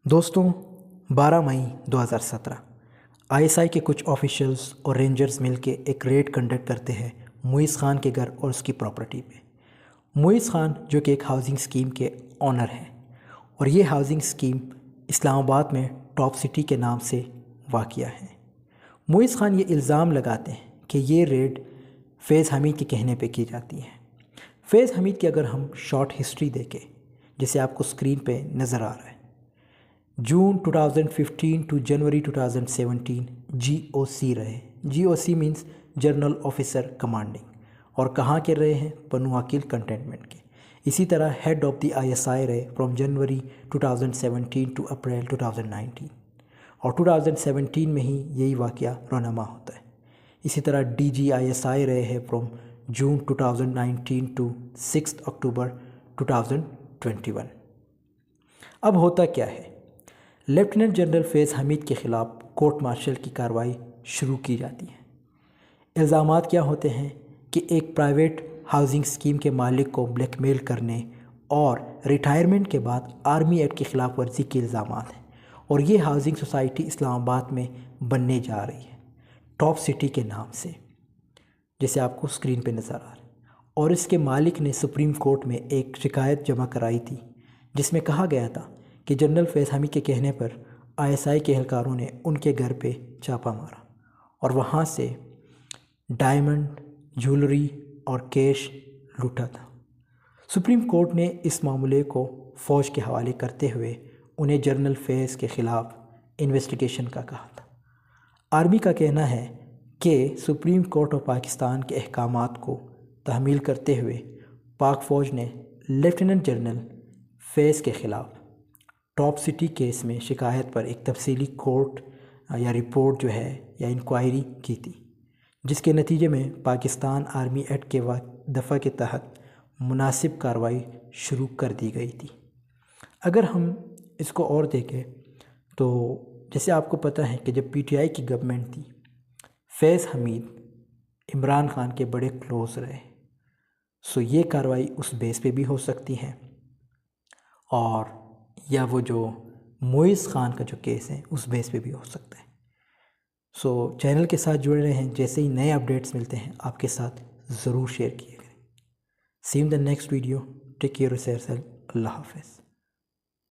دوستوں 12 مئی 2017 ISI کے کچھ آفیشلز اور رینجرز مل کے ایک ریڈ کنڈکٹ کرتے ہیں معیز خان کے گھر اور اس کی پراپرٹی پہ۔ معیز خان جو کہ ایک ہاؤسنگ اسکیم کے آنر ہیں اور یہ ہاؤسنگ اسکیم اسلام آباد میں ٹاپ سٹی کے نام سے واقع ہے۔ معیز خان یہ الزام لگاتے ہیں کہ یہ ریڈ فیض حمید کے کہنے پہ کی جاتی ہے۔ فیض حمید کی اگر ہم شارٹ ہسٹری دیکھیں جسے آپ کو اسکرین پہ نظر آ رہا ہے، جون 2015 ٹو جنوری 2017 GOC رہے۔ GOC means general officer commanding, اور کہاں کے رہے ہیں؟ پنواکیل کنٹینمنٹ کے۔ اسی طرح ہیڈ آف دی ISI رہے فرام جنوری 2017 ٹو اپریل 2019، اور 2017 میں ہی یہی واقعہ رونما ہوتا ہے۔ اسی طرح DG ISI رہے ہیں فرام جون 2019 ٹو 6 اکتوبر 2021۔ اب ہوتا کیا ہے؟ لیفٹیننٹ جنرل فیض حمید کے خلاف کورٹ مارشل کی کارروائی شروع کی جاتی ہے۔ الزامات کیا ہوتے ہیں کہ ایک پرائیویٹ ہاؤسنگ اسکیم کے مالک کو بلیک میل کرنے اور ریٹائرمنٹ کے بعد آرمی ایکٹ کی خلاف ورزی کے الزامات ہیں، اور یہ ہاؤسنگ سوسائٹی اسلام آباد میں بننے جا رہی ہے ٹاپ سٹی کے نام سے، جیسے آپ کو اسکرین پہ نظر آ رہا ہے۔ اور اس کے مالک نے سپریم کورٹ میں ایک شکایت جمع کرائی تھی جس میں کہا گیا تھا کہ جنرل فیض حمید کے کہنے پر ISI کے اہلکاروں نے ان کے گھر پہ چھاپہ مارا اور وہاں سے ڈائمنڈ، جولری اور کیش لوٹا تھا۔ سپریم کورٹ نے اس معاملے کو فوج کے حوالے کرتے ہوئے انہیں جنرل فیض کے خلاف انویسٹیگیشن کا کہا تھا۔ آرمی کا کہنا ہے کہ سپریم کورٹ آف پاکستان کے احکامات کو تحمیل کرتے ہوئے پاک فوج نے لیفٹیننٹ جنرل فیض کے خلاف ٹاپ سٹی کیس میں شکایت پر ایک تفصیلی کورٹ یا رپورٹ جو ہے یا انکوائری کی تھی، جس کے نتیجے میں پاکستان آرمی ایکٹ کے دفعہ کے تحت مناسب کارروائی شروع کر دی گئی تھی۔ اگر ہم اس کو اور دیکھیں تو جیسے آپ کو پتہ ہے کہ جب PTI کی گورنمنٹ تھی، فیض حمید عمران خان کے بڑے کلوز رہے، سو یہ کارروائی اس بیس پہ بھی ہو سکتی ہے، اور یا وہ جو معیز خان کا جو کیس ہے اس بیس پہ بھی ہو سکتا ہے۔ سو چینل کے ساتھ جڑے رہے ہیں، جیسے ہی نئے اپڈیٹس ملتے ہیں آپ کے ساتھ ضرور شیئر کیے گئے۔ See you in the next video, take care yourself, اللہ حافظ۔